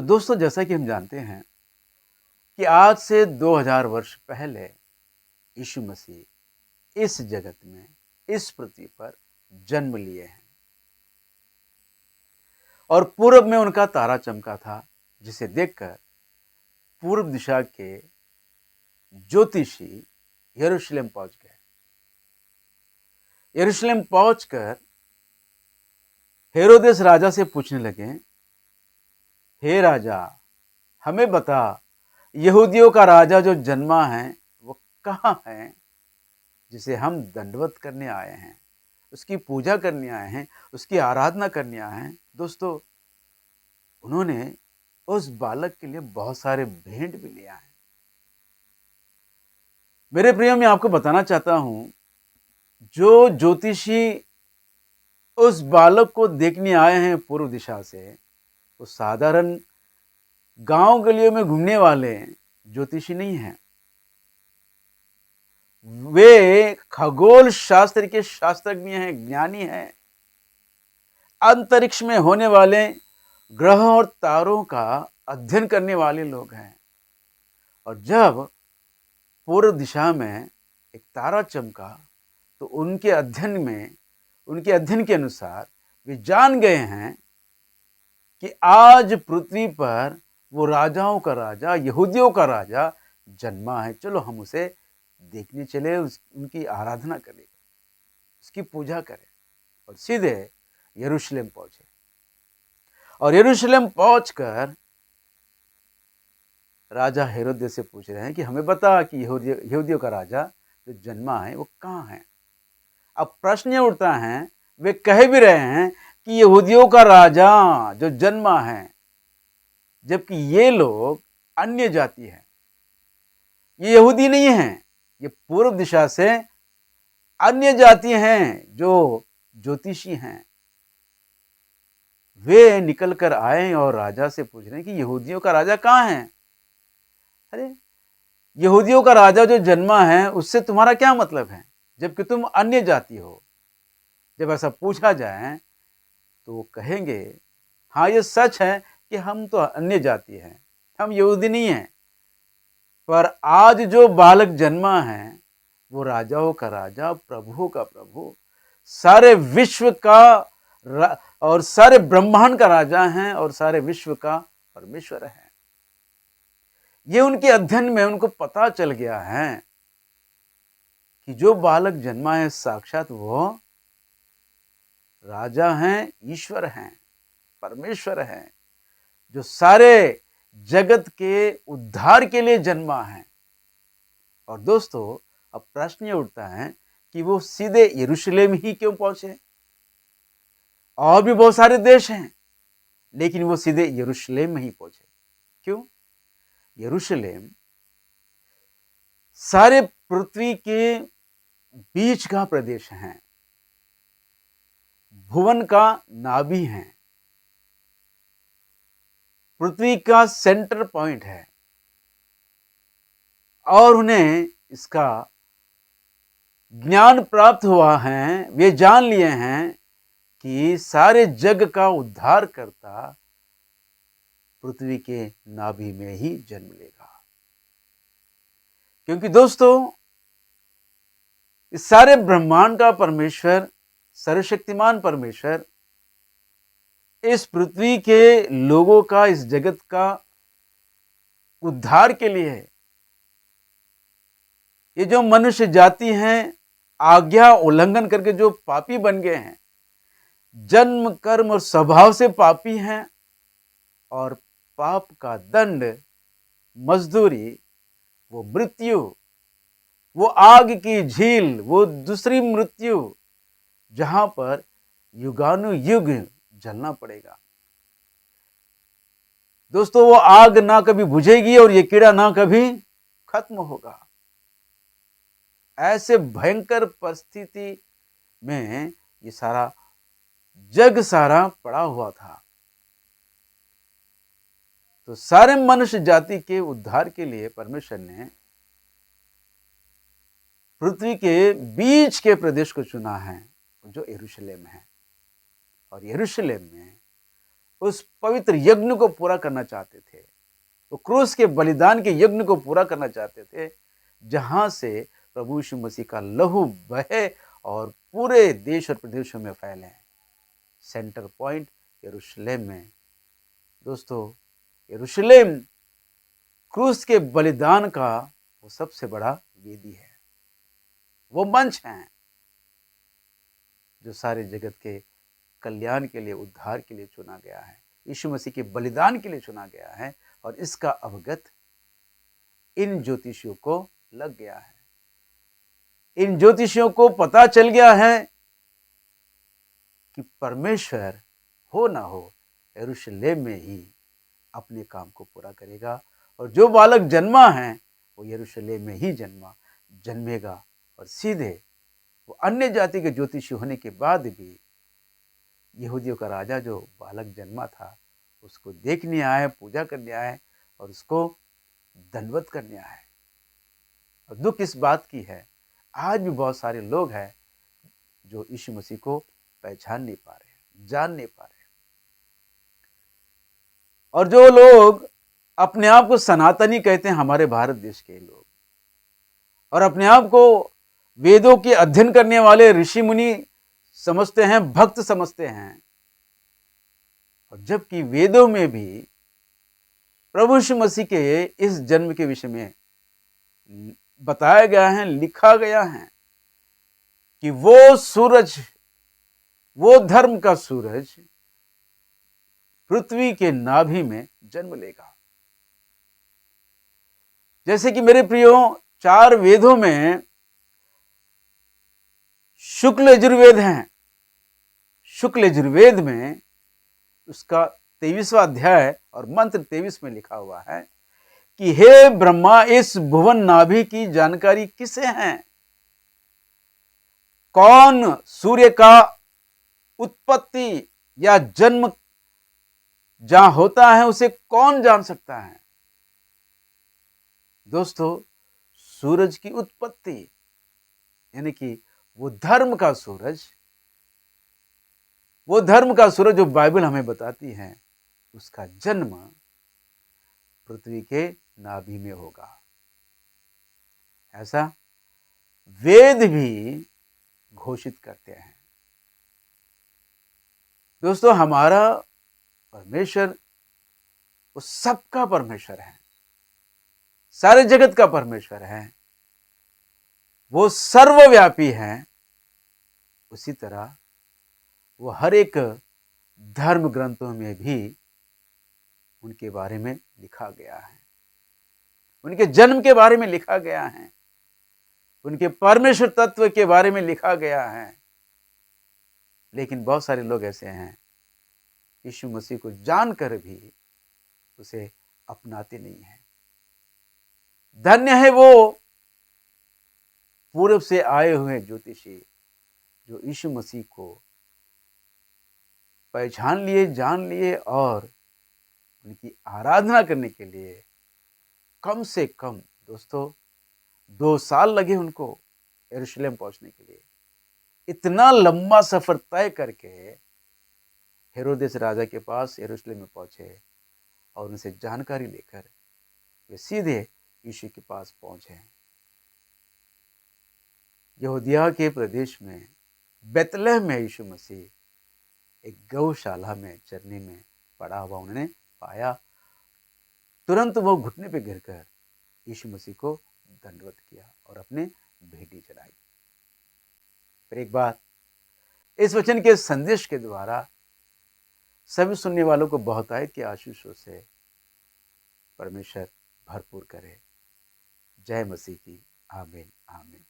तो दोस्तों, जैसा कि हम जानते हैं कि आज से 2000 वर्ष पहले यीशु मसीह इस जगत में, इस पृथ्वी पर जन्म लिए हैं और पूरब में उनका तारा चमका था, जिसे देखकर पूर्व दिशा के ज्योतिषी यरूशलेम पहुंच गए। यरूशलेम पहुंचकर हेरोदेस राजा से पूछने लगे, हे राजा, हमें बता, यहूदियों का राजा जो जन्मा है वो कहाँ है, जिसे हम दंडवत करने आए हैं, उसकी पूजा करने आए हैं, उसकी आराधना करने आए हैं। दोस्तों, उन्होंने उस बालक के लिए बहुत सारे भेंट भी ले आए। मेरे प्रिय, मैं आपको बताना चाहता हूं, जो ज्योतिषी उस बालक को देखने आए हैं पूर्व दिशा से, वो साधारण गांव गलियों में घूमने वाले ज्योतिषी नहीं हैं। वे खगोल शास्त्र के शास्त्रज्ञ हैं, ज्ञानी हैं। अंतरिक्ष में होने वाले ग्रह और तारों का अध्ययन करने वाले लोग हैं। और जब पूर्व दिशा में एक तारा चमका तो उनके अध्ययन के अनुसार वे जान गए हैं कि आज पृथ्वी पर वो राजाओं का राजा, यहूदियों का राजा जन्मा है। चलो हम उसे देखने चले, उनकी आराधना करें, उसकी पूजा करें। और सीधे यरूशलेम पहुंचे और यरूशलेम पहुंचकर राजा हेरोदेस से पूछ रहे हैं कि हमें बता कि यहूदियों का राजा जो जन्मा है वो कहाँ है। अब प्रश्न उठता है, वे कह भी रहे हैं कि यहूदियों का राजा जो जन्मा है, जबकि ये लोग अन्य जाति हैं, ये यहूदी नहीं हैं, ये पूर्व दिशा से अन्य जाति हैं जो ज्योतिषी हैं। वे निकल कर आए और राजा से पूछ रहे हैं कि यहूदियों का राजा कहाँ है। अरे, यहूदियों का राजा जो जन्मा है उससे तुम्हारा क्या मतलब है, जबकि तुम अन्य जाति हो। जब ऐसा पूछा जाए तो वो कहेंगे, हाँ ये सच है कि हम तो अन्य जाति हैं, हम यहूदी नहीं हैं, पर आज जो बालक जन्मा है वो राजाओं का राजा, प्रभुओं का प्रभु, सारे विश्व का और सारे ब्रह्मांड का राजा है और सारे विश्व का परमेश्वर है। ये उनके अध्ययन में उनको पता चल गया है कि जो बालक जन्मा है साक्षात वो राजा हैं, ईश्वर हैं, परमेश्वर हैं, जो सारे जगत के उद्धार के लिए जन्मा है। और दोस्तों, अब प्रश्न ये उठता है कि वो सीधे यरूशलेम ही क्यों पहुंचे। और भी बहुत सारे देश हैं, लेकिन वो सीधे यरूशलेम में ही पहुंचे। क्यों? यरूशलेम सारे पृथ्वी के बीच का प्रदेश है, भुवन का नाभि है, पृथ्वी का सेंटर पॉइंट है। और उन्हें इसका ज्ञान प्राप्त हुआ है, वे जान लिए हैं कि सारे जग का उद्धार करता पृथ्वी के नाभि में ही जन्म लेगा। क्योंकि दोस्तों, इस सारे ब्रह्मांड का परमेश्वर, सर्वशक्तिमान परमेश्वर इस पृथ्वी के लोगों का, इस जगत का उद्धार के लिए है। ये जो मनुष्य जाति हैं, आज्ञा उल्लंघन करके जो पापी बन गए हैं, जन्म, कर्म और स्वभाव से पापी हैं, और पाप का दंड, मजदूरी, वो मृत्यु, वो आग की झील, वो दूसरी मृत्यु, जहां पर युगानुयुग जलना पड़ेगा। दोस्तों, वो आग ना कभी बुझेगी और ये कीड़ा ना कभी खत्म होगा। ऐसे भयंकर परिस्थिति में ये सारा जग सारा पड़ा हुआ था। तो सारे मनुष्य जाति के उद्धार के लिए परमेश्वर ने पृथ्वी के बीच के प्रदेश को चुना है, जो यरूशलेम है। और यरूशलेम में उस पवित्र यज्ञ को पूरा करना चाहते थे, वो क्रूस के बलिदान के यज्ञ को पूरा करना चाहते थे, जहां से प्रभु यीशु मसीह का लहू बहे और पूरे देश और प्रदेशों में फैले। सेंटर पॉइंट यरूशलेम में। दोस्तों, यरूशलेम क्रूस के बलिदान का वो सबसे बड़ा वेदी है, वो मंच है जो सारे जगत के कल्याण के लिए, उद्धार के लिए चुना गया है, यीशु मसीह के बलिदान के लिए चुना गया है। और इसका अवगत इन ज्योतिषियों को लग गया है। इन ज्योतिषियों को पता चल गया है कि परमेश्वर हो ना हो यरूशलेम में ही अपने काम को पूरा करेगा, और जो बालक जन्मा है वो यरूशलेम में ही जन्मेगा। और सीधे वो अन्य जाति के ज्योतिषी होने के बाद भी यहूदियों का राजा जो बालक जन्मा था उसको देखने आए, पूजा करने आए और उसको दंडवत करने आए। और दुख इस बात की है, आज भी बहुत सारे लोग हैं जो यीशु मसीह को पहचान नहीं पा रहे, जान नहीं पा रहे। और जो लोग अपने आप को सनातनी कहते हैं, हमारे भारत देश के लोग, और अपने आप को वेदों के अध्ययन करने वाले ऋषि मुनि समझते हैं, भक्त समझते हैं, और जबकि वेदों में भी प्रभु यीशु मसीह के इस जन्म के विषय में बताया गया है, लिखा गया है कि वो सूरज, वो धर्म का सूरज पृथ्वी के नाभि में जन्म लेगा। जैसे कि मेरे प्रियो, 4 वेदों में शुक्ल यजुर्वेद हैं। शुक्ल यजुर्वेद में उसका 23वां अध्याय और मंत्र 23 में लिखा हुआ है कि हे ब्रह्मा, इस भुवन नाभि की जानकारी किसे है? कौन सूर्य का उत्पत्ति या जन्म जहां होता है उसे कौन जान सकता है? दोस्तों, सूरज की उत्पत्ति यानी कि वो धर्म का सूरज, वो धर्म का सूरज जो बाइबल हमें बताती है, उसका जन्म पृथ्वी के नाभि में होगा। ऐसा वेद भी घोषित करते हैं। दोस्तों, हमारा परमेश्वर वो सबका परमेश्वर है, सारे जगत का परमेश्वर है, वो सर्वव्यापी है। उसी तरह वो हर एक धर्म ग्रंथों में भी उनके बारे में लिखा गया है, उनके जन्म के बारे में लिखा गया है, उनके परमेश्वर तत्व के बारे में लिखा गया है। लेकिन बहुत सारे लोग ऐसे हैं, यीशु मसीह को जानकर भी उसे अपनाते नहीं हैं। धन्य है वो पूर्व से आए हुए ज्योतिषी जो यीशु मसीह को पहचान लिए, जान लिए और उनकी आराधना करने के लिए कम से कम दोस्तों 2 साल लगे उनको यरूशलेम पहुंचने के लिए। इतना लंबा सफर तय करके हेरोदेस राजा के पास यरूशलेम में पहुंचे और उनसे जानकारी लेकर वे सीधे यीशु के पास पहुंचे। यहूदिया के प्रदेश में बेतलहम में यीशु मसीह एक गौशाला में चरने में पड़ा हुआ उन्होंने पाया। तुरंत वो घुटने पे गिरकर यीशु मसीह को दंडवत किया और अपने भेंट चढ़ाई। फिर एक बार इस वचन के संदेश के द्वारा सभी सुनने वालों को बहुतायत के आशीषों से परमेश्वर भरपूर करे। जय मसीह की। आमीन आमीन।